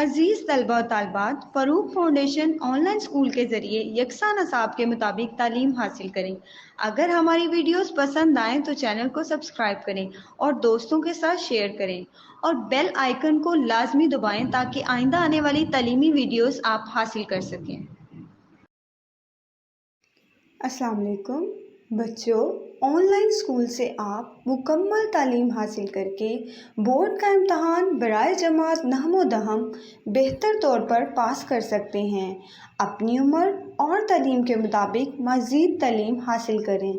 अजीज़ तलबा और तालबात, Farooq foundation online school के ज़रिए यकसा नसाब के मुताबिक तालीम हासिल करें। अगर हमारी वीडियोस पसंद आएँ तो चैनल को सब्सक्राइब करें और दोस्तों के साथ शेयर करें और बेल आइकन को लाजमी दबाएं ताकि आइंदा आने वाली तालीमी वीडियोस आप हासिल कर सकें। अस्सलाम वालेकुम बच्चों, ऑनलाइन स्कूल से आप मुकम्मल तालीम हासिल करके बोर्ड का इम्तहान बराए जमात नहमो दहम बेहतर तौर पर पास कर सकते हैं। अपनी उम्र और तालीम के मुताबिक मज़ीद तालीम हासिल करें।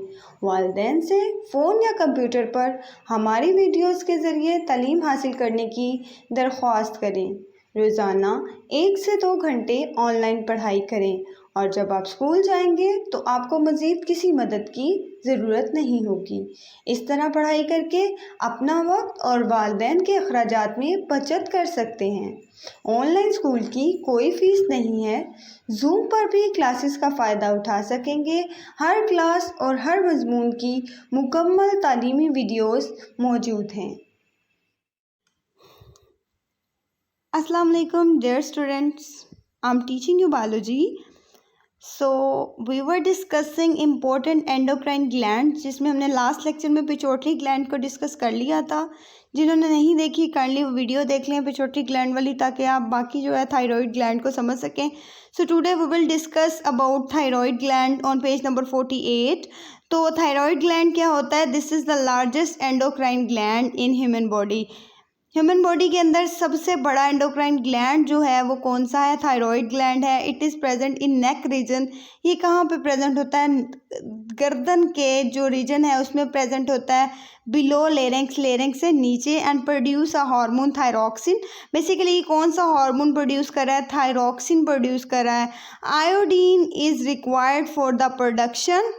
वालिदैन से फ़ोन या कंप्यूटर पर हमारी वीडियोस के ज़रिए तालीम हासिल करने की दरख्वास्त करें। रोज़ाना 1 से 2 घंटे ऑनलाइन पढ़ाई करें और जब आप स्कूल जाएंगे तो आपको मज़ीद किसी मदद की ज़रूरत नहीं होगी। इस तरह पढ़ाई करके अपना वक्त और वालिदैन के अखराजात में बचत कर सकते हैं। ऑनलाइन स्कूल की कोई फ़ीस नहीं है। जूम पर भी क्लासेस का फ़ायदा उठा सकेंगे। हर क्लास और हर मज़मून की मुकम्मल तालीमी वीडियोस मौजूद हैं। Assalamu alaikum dear students, I'm teaching you biology. So we were discussing important endocrine glands, जिसमें हमने लास्ट लेक्चर में पिट्यूटरी ग्लैंड को डिस्कस कर लिया था। जिन्होंने नहीं देखी कर ली वो वीडियो देख लें पिट्यूटरी ग्लैंड वाली, ताकि आप बाकी जो है थायराइड ग्लैंड को समझ सकें। So today we will discuss about thyroid gland on page number 48। तो थायराइड ग्लैंड क्या होता है? This is the largest endocrine gland in human body. Human body के अंदर सबसे बड़ा एंडोक्राइन ग्लैंड जो है वो कौन सा है? थायराइड ग्लैंड है। It is present in neck region. ये कहाँ पे प्रेजेंट होता है? गर्दन के जो रीजन है उसमें प्रेजेंट होता है, बिलो लेरिंक्स, लेरिंक्स से नीचे, and produce a hormone thyroxine. Basically कौन सा हार्मोन प्रोड्यूस कर रहा है? थायरॉक्सिन प्रोड्यूस कर रहा है। Iodine is required for the production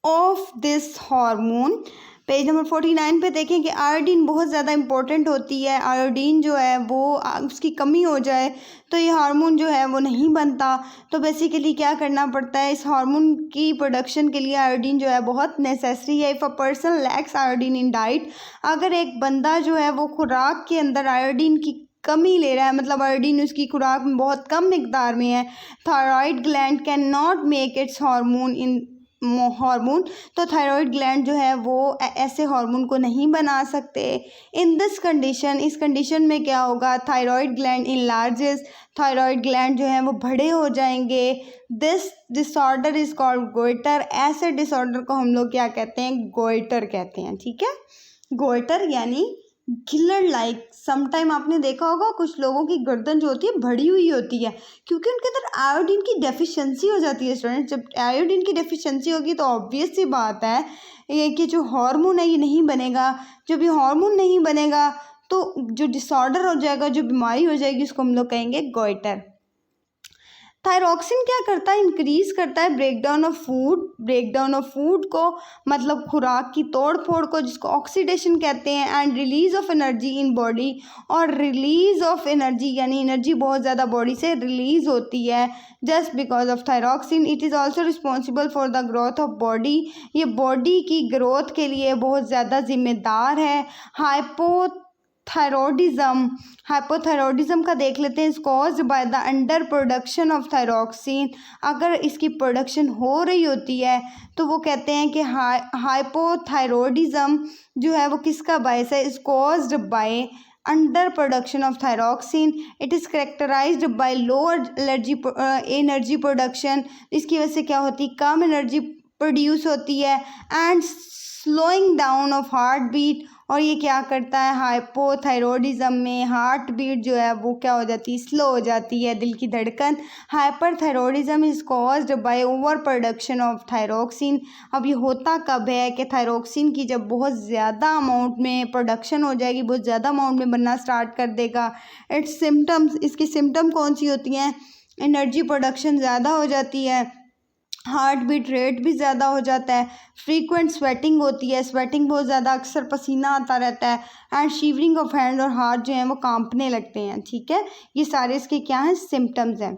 of this hormone. Page number 49 पे देखें कि आयोडीन बहुत ज़्यादा इंपॉर्टेंट होती है। आयोडीन जो है वो उसकी कमी हो जाए तो ये हार्मोन जो है वो नहीं बनता। तो बेसिकली क्या करना पड़ता है? इस हार्मोन की प्रोडक्शन के लिए आयोडीन जो है बहुत नेसेसरी है। If a person lakhs iodine in diet, अगर एक बंदा जो है वो खुराक के अंदर आयोडीन की कमी ले रहा है, मतलब आयोडीन उसकी खुराक में बहुत कम मिकदार में है, thyroid gland can not make its hormone, तो थायराइड ग्लैंड जो है वो ऐसे हार्मोन को नहीं बना सकते। इन दिस कंडीशन, इस कंडीशन में क्या होगा? Thyroid gland enlarges, thyroid gland जो है वो बड़े हो जाएंगे। This disorder is called goitre. ऐसे डिसऑर्डर को हम लोग क्या कहते हैं? गोइटर कहते हैं। ठीक है, गोइटर यानी गिलर लाइक। समटाइम आपने देखा होगा कुछ लोगों की गर्दन जो होती है बड़ी हुई होती है, क्योंकि उनके अंदर आयोडीन की डेफिशिएंसी हो जाती है। स्टूडेंट, जब आयोडीन की डेफिशिएंसी होगी तो ऑब्वियस सी बात है ये कि जो हार्मोन है ये नहीं बनेगा। जब ये हार्मोन नहीं बनेगा तो जो डिसऑर्डर हो जाएगा, जो बीमारी हो जाएगी, उसको हम लोग कहेंगे गोइटर। थायरॉक्सिन क्या करता है? इंक्रीज करता है breakdown of food. Breakdown of food को मतलब खुराक की तोड़ फोड़ को, जिसको ऑक्सीडेशन कहते हैं, and release of energy in body. और रिलीज ऑफ एनर्जी यानी एनर्जी बहुत ज़्यादा बॉडी से रिलीज होती है just because of thyroxine. It is also responsible for the growth of body. ये बॉडी की ग्रोथ के लिए बहुत ज़्यादा जिम्मेदार है। हाइपोथायरॉयडिज्म का देख लेते हैं। Is caused by the under production of thyroxine. अगर इसकी प्रोडक्शन हो रही होती है तो वो कहते हैं कि हाइपोथायरॉयडिज्म जो है वो किसका बायस है? Is caused by under production of thyroxine. It is characterised by lower energy production. इसकी वजह से क्या होती है? कम एनर्जी प्रोड्यूस होती है। And slowing down of heart beat. और ये क्या करता है? हाइपोथायरॉयडिज्म में हार्ट बीट जो है वो क्या हो जाती है? स्लो हो जाती है, दिल की धड़कन। Hyperthyroidism is caused by over production of thyroxine. अब ये होता कब है कि थायरॉक्सिन की जब बहुत ज़्यादा अमाउंट में प्रोडक्शन हो जाएगी, बहुत ज़्यादा अमाउंट में बनना स्टार्ट कर देगा। इट्स सिम्टम्स, इसकी सिम्टम कौन सी होती हैं? एनर्जी प्रोडक्शन ज़्यादा हो जाती है, हार्ट बीट रेट भी ज़्यादा हो जाता है, फ्रीक्वेंट स्वेटिंग होती है, स्वेटिंग बहुत ज़्यादा, अक्सर पसीना आता रहता है, एंड शिवरिंग ऑफ हैंड और हाथ जो हैं वो कांपने लगते हैं। ठीक है, ये सारे इसके क्या हैं? सिम्टम्स हैं।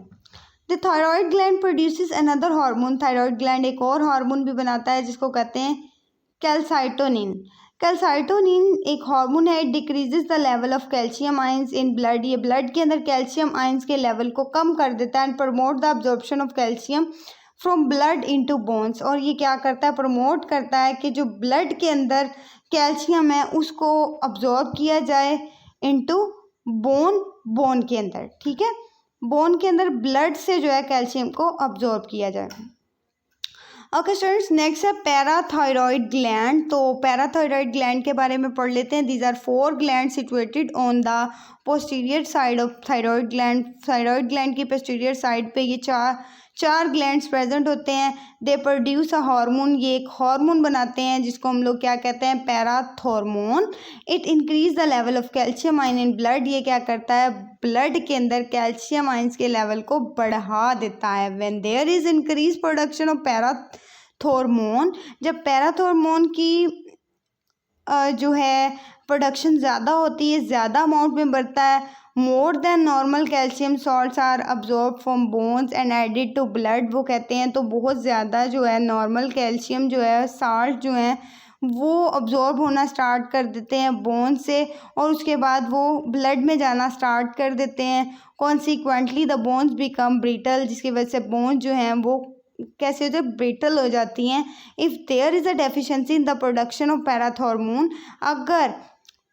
The thyroid gland produces another hormone. Thyroid gland एक और हार्मोन भी बनाता है जिसको कहते हैं कैल्साइटोनिन। कैल्साइटोनिन एक हार्मोन है, it decreases the level of calcium ions in blood, ये ब्लड के अंदर कैल्शियम आयंस के लेवल को कम कर देता है, and promote the absorption of calcium from blood into bones, और ये क्या करता है, प्रमोट करता है कि जो ब्लड के अंदर कैल्शियम है उसको अब्जॉर्ब किया जाए इनटू बोन के अंदर, ठीक है, बोन के अंदर ब्लड से जो है कैल्शियम को अब्जॉर्ब किया जाए। ओके स्टूडेंट्स, नेक्स्ट है पैराथायरॉयड ग्लैंड। तो पैराथायरॉयड ग्लैंड के बारे में पढ़ लेते हैं। These are 4 gland situated on the posterior side of thyroid gland. Thyroid gland की पोस्टीरियर साइड पे ये चार ग्लैंड्स प्रेजेंट होते हैं। दे प्रोड्यूस अ हार्मोन, ये एक हार्मोन बनाते हैं जिसको हम लोग क्या कहते हैं, parathormone. It increase the level of calcium ion in blood, ये क्या करता है, ब्लड के अंदर कैल्शियम आयंस के लेवल को बढ़ा देता है। When there is increase production of parathormone, जब पैराथॉर्मोन की जो है प्रोडक्शन ज़्यादा होती है, ज़्यादा अमाउंट में बढ़ता है, more than normal calcium salts are absorb from bones and added to blood, वो कहते हैं तो बहुत ज़्यादा जो है नॉर्मल कैल्शियम जो है साल्ट जो है वो अब्जॉर्ब होना स्टार्ट कर देते हैं बोन से, और उसके बाद वो ब्लड में जाना स्टार्ट कर देते हैं। Consequently the bones become brittle, जिसकी वजह से बोन्स जो हैं वो कैसे होते हैं, ब्रिटल हो जाती हैं। If there is a deficiency in the production of parathormone, अगर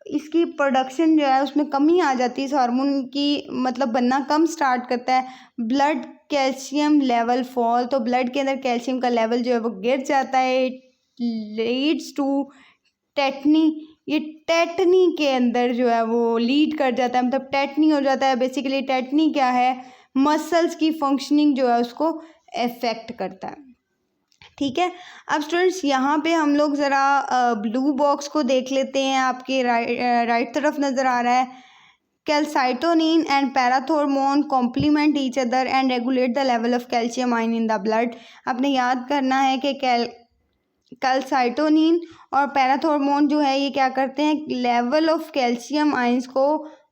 इसकी प्रोडक्शन जो है उसमें कमी आ जाती है, इस हार्मोन की मतलब बनना कम स्टार्ट करता है, ब्लड कैल्शियम लेवल फॉल, तो ब्लड के अंदर कैल्शियम का लेवल जो है वो गिर जाता है। इट लीड्स टू टेटनी, ये टेटनी के अंदर जो है वो लीड कर जाता है, मतलब टेटनी हो जाता है। बेसिकली टेटनी क्या है, मसल्स की फंक्शनिंग जो है उसको इफेक्ट करता है, ठीक है। अब स्टूडेंट्स यहाँ पे हम लोग ज़रा ब्लू बॉक्स को देख लेते हैं, आपके राइट तरफ नज़र आ रहा है। Calcitonin and parathormone complement each other and regulate the level of calcium ion in the blood. आपने याद करना है कि कैल्साइटोनिन और पैराथॉर्मोन जो है ये क्या करते हैं, लेवल ऑफ कैल्शियम आयंस को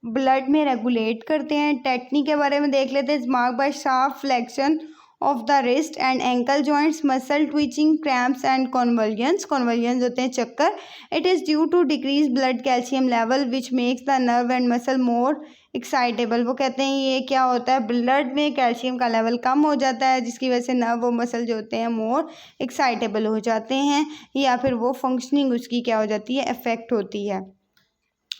ब्लड में रेगुलेट करते हैं। टेटनी के बारे में देख लेते हैं। Mark by sharp flexion of the wrist and ankle joints, muscle twitching, cramps and convulsions, convulsions होते हैं चक्कर। It is due to decrease blood calcium level which makes the nerve and muscle more excitable. वो कहते हैं ये क्या होता है, ब्लड में कैल्शियम का लेवल कम हो जाता है जिसकी वजह से नर्व और मसल जो होते हैं मोर एक्साइटेबल हो जाते हैं, या फिर वो फंक्शनिंग उसकी क्या हो जाती है, इफेक्ट होती है।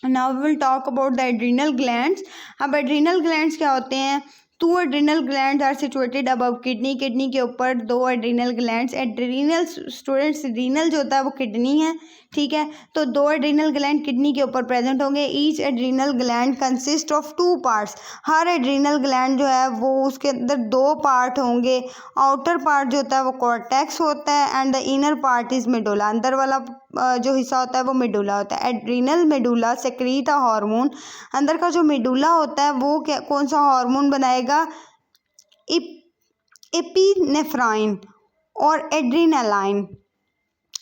Now we will talk about the adrenal glands. अब एड्रीनल ग्लैंड्स क्या होते हैं, 2 adrenal glands are situated above kidney, kidney के ऊपर 2 adrenal glands. Adrenal students, adrenal जो होता है वो किडनी है, ठीक है, तो 2 एड्रीनल ग्लैंड किडनी के ऊपर प्रेजेंट होंगे। Each adrenal gland consist of 2 parts, her adrenal gland जो है वो उसके अंदर 2 पार्ट होंगे। आउटर पार्ट जो होता है वो कॉर्टेक्स होता है and the inner part is medulla, अंदर वाला जो हिस्सा होता है वो मेडुला होता है। Adrenal medulla secrete a hormone, अंदर का जो मेडुला होता है वो क्या कौन सा हार्मोन बनाएगा, एपिनेफ्राइन और adrenaline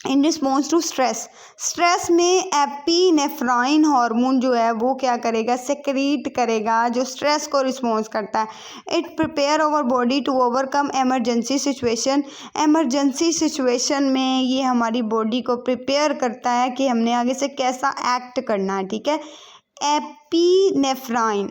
in response to stress. Stress में एपिनेफ्राइन हार्मोन जो है वो क्या करेगा, सेक्रीट करेगा, जो स्ट्रेस को रिस्पॉन्स करता है। It prepare our body to overcome emergency situation, emergency situation में ये हमारी बॉडी को प्रिपेयर करता है कि हमने आगे से कैसा एक्ट करना है, ठीक है। एपिनेफ्राइन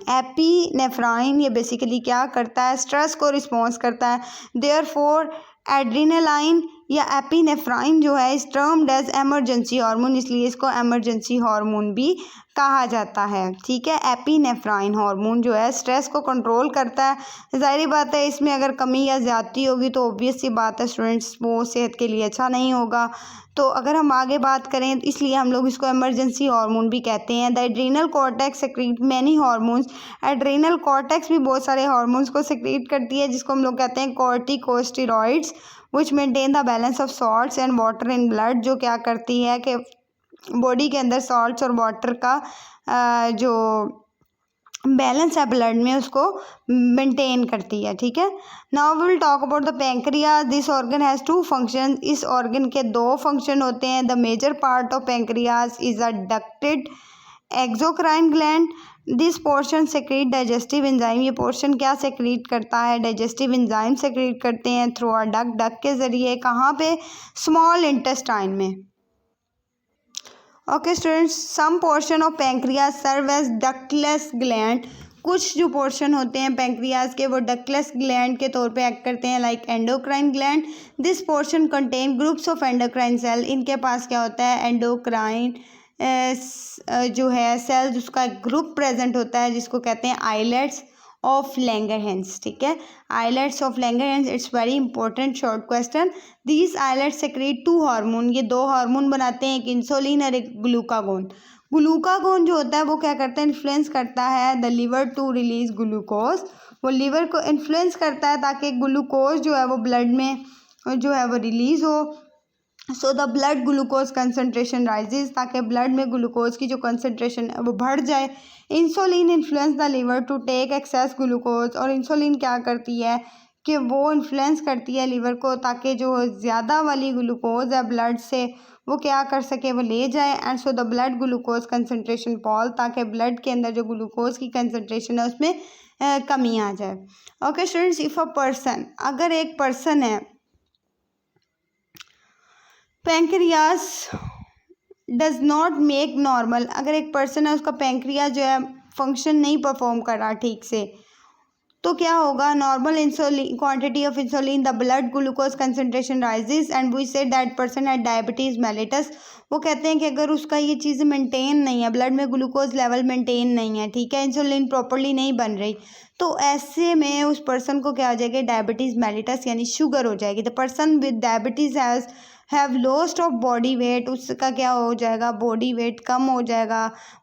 ये बेसिकली क्या करता है, स्ट्रेस को रिस्पॉन्स करता है। देयरफॉर एड्रीनालाइन या एपिनेफ्राइन जो है इस टर्म्ड एज एमरजेंसी हार्मोन, इसलिए इसको एमरजेंसी हार्मोन भी कहा जाता है, ठीक है। एपिनेफ्राइन हार्मोन जो है स्ट्रेस को कंट्रोल करता है। ज़ाहिर बात है इसमें अगर कमी या ज़्यादती होगी तो ऑब्वियस सी बात है स्टूडेंट्स वो सेहत के लिए अच्छा नहीं होगा। तो अगर हम आगे बात करें तो इसलिए हम लोग इसको इमरजेंसी हार्मोन भी कहते हैं। The adrenal cortex secrete many hormones, adrenal cortex भी बहुत सारे हार्मोन्स को सेक्रीट करती है जिसको हम लोग कहते हैं corticosteroids, which maintain the balance of salts and water in blood, जो क्या करती है कि बॉडी के अंदर सॉल्ट्स और वाटर का जो बैलेंस है ब्लड में उसको मेंटेन करती है, ठीक है। Now we will talk about the pancreas. This organ has 2 function, इस ऑर्गन के 2 फंक्शन होते हैं। The major part of pancreas is a ducted exocrine gland, this portion secrete digestive enzyme, ये पोर्शन क्या सेक्रीट करता है, डाइजेस्टिव एंजाइम सेक्रीट करते हैं थ्रू अ डक के ज़रिए, कहाँ पे, स्मॉल इंटेस्टाइन में। Okay students, some portion of pancreas serve as ductless gland. कुछ जो पोर्शन होते हैं पैंक्रियाज के वो डक्टलेस ग्लैंड के तौर पे एक्ट करते हैं, like endocrine gland. This portion contain groups of endocrine cell. इनके पास क्या होता है, एंडोक्राइन जो है सेल्स, उसका एक ग्रुप प्रेजेंट होता है जिसको कहते हैं आइलेट्स ऑफ लैंगरहैंस। ठीक है, islets of Langerhans, it's very important short question. These islets secrete 2 hormone, ये 2 हार्मोन बनाते हैं, एक इंसुलिन और एक ग्लूकागोन। ग्लूकागोन जो होता है वो क्या करता है, इन्फ्लुएंस करता है the liver to release glucose. वो लिवर को इन्फ्लुएंस करता है ताकि ग्लूकोज जो है वो ब्लड में जो है वो रिलीज हो। So the blood glucose concentration rises, ताकि ब्लड में ग्लूकोज की जो कंसनट्रेशन है वो बढ़ जाए। Insulin influence the liver to take excess glucose, और इंसुलिन क्या करती है कि वो इन्फ्लुएंस करती है लिवर को ताकि जो ज़्यादा वाली ग्लूकोज है ब्लड से वो क्या कर सके, वो ले जाए। And so the blood glucose concentration fall, ताकि ब्लड के अंदर जो ग्लूकोज की कंसनट्रेशन है उसमें कमी आ जाए। Okay students, if a person, अगर एक पर्सन है pancreas does not make normal, अगर एक पर्सन है उसका पैंक्रियाज जो है फंक्शन नहीं परफॉर्म कर रहा ठीक से, तो क्या होगा, normal insulin quantity of insulin, the blood glucose concentration rises and we said that person had diabetes mellitus. वो कहते हैं कि अगर उसका ये चीज़ मेंटेन नहीं है, ब्लड में ग्लूकोज लेवल मेंटेन नहीं है, ठीक है, इंसुलिन प्रॉपरली नहीं बन रही, तो ऐसे में उस पर्सन को क्या हो जाएगा, डायबिटीज़ मेलिटस यानी शुगर हो जाएगी। The person with diabetes have lost of body weight, उसका क्या हो जाएगा, बॉडी वेट कम हो जाएगा,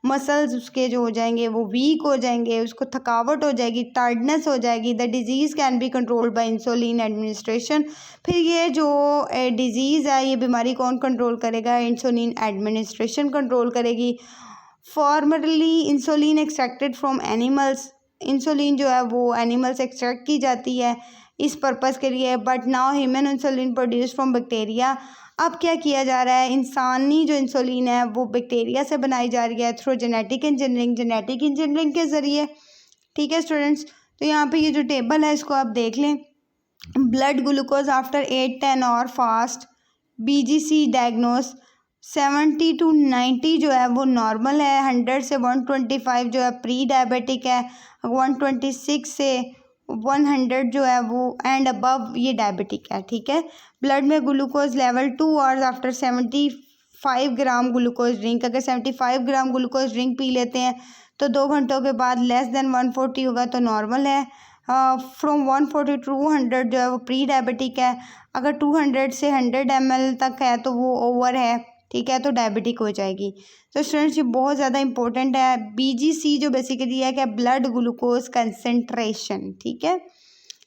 मसल्स उसके जो हो जाएंगे वो वीक हो जाएंगे, उसको थकावट हो जाएगी, टायर्डनेस हो जाएगी। The disease can be controlled by insulin administration. फिर ये जो डिजीज़ है, ये बीमारी कौन कंट्रोल करेगा, इंसुलिन एडमिनिस्ट्रेशन कंट्रोल करेगी। Formerly insulin extracted from animals, insulin जो है वो एनिमल से एक्सट्रैक्ट की जाती है इस पर्पज़ के लिए, but now human insulin produce from bacteria. अब क्या किया जा रहा है, इंसानी जो इंसुलिन है वो बैक्टीरिया से बनाई जा रही है थ्रू जेनेटिक इंजीनियरिंग के ज़रिए। ठीक है स्टूडेंट्स, तो यहाँ पे ये जो टेबल है इसको आप देख लें। Blood glucose after 8-10 hour fast, BGC diagnose 70 to 90 जो है वो नॉर्मल है, 100 से 125 जो है प्री डायबिटिक है, 126 से 100 जो है वो एंड अबव ये डायबिटिक है। ठीक है, ब्लड में glucose level 2 hours after 75 gram glucose drink, अगर 75 ग्राम ग्लूकोज ड्रिंक पी लेते हैं तो 2 घंटों के बाद लेस देन 140 होगा तो नॉर्मल है। फ्रॉम 140 to 200 जो है वो प्री डायबिटिक है, अगर 200 से 100 ml तक है तो वो ओवर है, ठीक है, तो डायबिटिक हो जाएगी। तो स्टूडेंट्स ये बहुत ज़्यादा इंपॉर्टेंट है। BGC जो बेसिकली है क्या, ब्लड ग्लूकोज कंसनट्रेशन। ठीक है,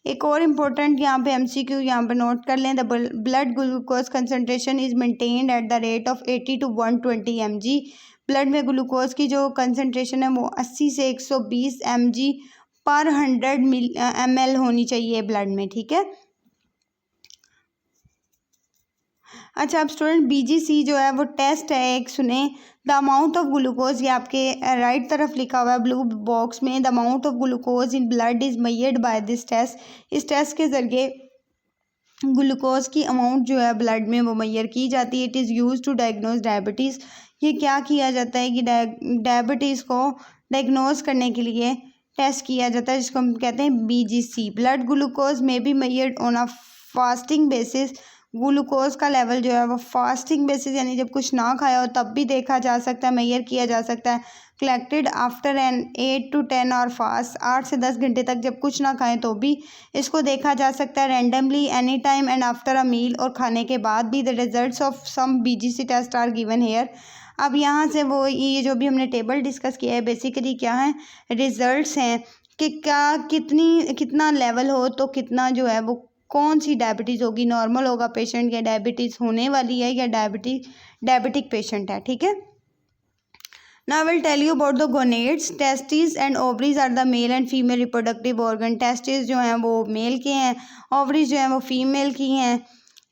एक और इम्पोर्टेंट यहाँ पे MCQ यहाँ पे नोट कर लें, the blood glucose concentration is maintained at the rate of 80 to 120 mg। Blood में ग्लूकोज की जो कंसनट्रेशन है वो 80 से 120 mg पर 100 ml होनी चाहिए ब्लड में। ठीक है, अच्छा अब स्टूडेंट BGC जो है वो टेस्ट है एक, सुने, द अमाउंट ऑफ ग्लूकोज, ये आपके राइट तरफ लिखा हुआ है ब्लू बॉक्स में, the amount of glucose in blood is measured by this test. इस टेस्ट के ज़रिए ग्लूकोज की अमाउंट जो है ब्लड में वो मेजर की जाती है। It is use to diagnose diabetes, ये क्या किया जाता है कि डायबिटीज़ को डायग्नोज करने के लिए टेस्ट किया जाता है जिसको हम कहते हैं BGC। ब्लड ग्लूकोज में be measured on a fasting basis, glucose का लेवल जो है वो फास्टिंग बेसिस यानी जब कुछ ना खाया हो तब भी देखा जा सकता है, मेजर किया जा सकता है। Collected after an 8 to 10 hour fast, 8 से 10 घंटे तक जब कुछ ना खाएं तो भी इसको देखा जा सकता है। Randomly any time and after a meal, और खाने के बाद भी। The results of some BGC test are given here. अब यहाँ से वो ये जो भी हमने टेबल डिस्कस किया है बेसिकली क्या है, रिजल्ट्स हैं कि क्या कितना लेवल हो तो कितना जो है वो कौन सी डायबिटीज़ होगी, नॉर्मल होगा पेशेंट या डायबिटीज़ होने वाली है या डायबिटिक पेशेंट है। ठीक है, now will tell you about the gonads. Testis and ovaries are the male and female reproductive organ. Testis जो हैं वो मेल के हैं, ओवरीज जो हैं वो फीमेल की हैं।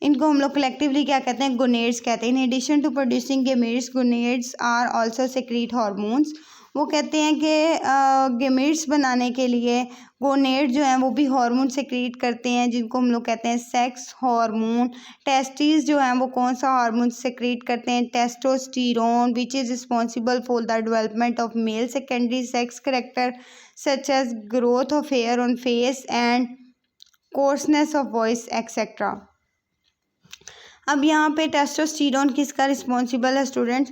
इनको हम लोग कलेक्टिवली क्या कहते हैं, गोनेड्स कहते हैं। In addition to producing gametes, gonads are also secrete hormones. वो कहते हैं कि गेमेट्स बनाने के लिए गोनेड जो हैं वो भी हार्मोन सेक्रेट करते हैं, जिनको हम लोग कहते हैं सेक्स हार्मोन। टेस्टिस जो हैं वो कौन सा हार्मोन सेक्रेट करते हैं? Testosterone, which is responsible for the development of male secondary sex character such as growth of hair on face and coarseness of voice etcetera. अब यहाँ पे टेस्टोस्टेरोन किसका रिस्पॉन्सिबल है students?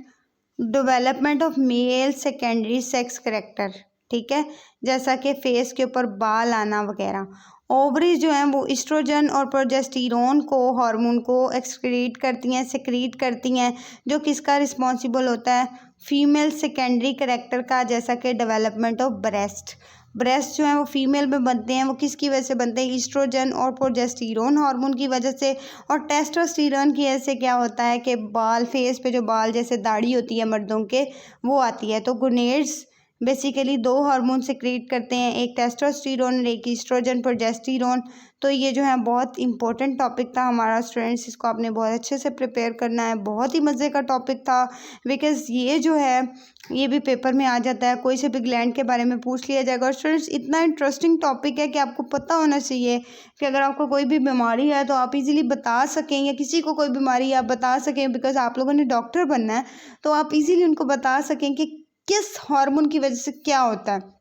Development of male secondary sex character, ठीक है, जैसा कि face के ऊपर बाल आना वगैरह। ओवरीज जो हैं वो इस्ट्रोजन और प्रोजेस्टेरोन को हार्मोन को एक्सक्रीट करती हैं, सेक्रीट करती हैं, जो किसका रिस्पॉन्सिबल होता है? फीमेल सेकेंडरी करेक्टर का, जैसा कि डेवलपमेंट ऑफ ब्रेस्ट। ब्रेस्ट जो है वो फीमेल में बनते हैं, वो किसकी वजह से बनते हैं? ईस्ट्रोजन और प्रोजेस्टेरोन हार्मोन की वजह से। और टेस्टोस्टेरोन की वजह से क्या होता है कि बाल, फेस पे जो बाल जैसे दाढ़ी होती है मर्दों के, वो आती है। तो गोनेड्स बेसिकली दो हार्मोन सेक्रेट करते हैं, एक टेस्टोस्टेरोन और एक ईस्ट्रोजन प्रोजेस्टेरोन। तो ये जो है बहुत इंपॉर्टेंट टॉपिक था हमारा स्टूडेंट्स, इसको आपने बहुत अच्छे से प्रिपेयर करना है। बहुत ही मज़े का टॉपिक था, बिकॉज़ ये जो है ये भी पेपर में आ जाता है, कोई से भी ग्लैंड के बारे में पूछ लिया जाएगा। और स्टूडेंट्स इतना इंटरेस्टिंग टॉपिक है कि आपको पता होना चाहिए कि अगर आपको कोई भी बीमारी है तो आप इजीली बता सकें, या किसी को कोई बीमारी है आप बता सकें, बिकॉज आप लोगों ने डॉक्टर बनना है, तो आप इजीली उनको बता सकें कि किस हार्मोन की वजह से क्या होता है।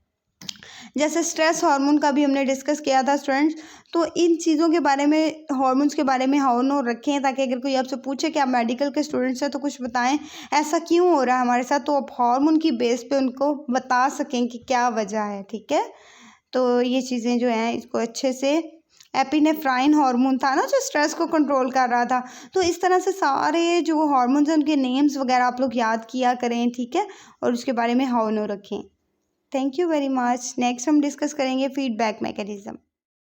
जैसे स्ट्रेस हार्मोन का भी हमने डिस्कस किया था स्टूडेंट्स। तो इन चीज़ों के बारे में, हार्मोन्स के बारे में हाउ रखें, ताकि अगर कोई आपसे पूछे कि आप मेडिकल के स्टूडेंट्स हैं तो कुछ बताएं ऐसा क्यों हो रहा है हमारे साथ, तो आप हार्मोन की बेस पे उनको बता सकें कि क्या वजह है, ठीक है। तो ये चीज़ें जो हैं इसको अच्छे से, एपिनेफ्राइन हार्मोन था ना जो स्ट्रेस को कंट्रोल कर रहा था। तो इस तरह से सारे जो हार्मोन्स हैं उनके नेम्स वगैरह आप लोग याद किया करें, ठीक है, और उसके बारे में हाउ नो रखें। Thank you very much. Next हम डिस्कस करेंगे फीडबैक मैकेनिज्म।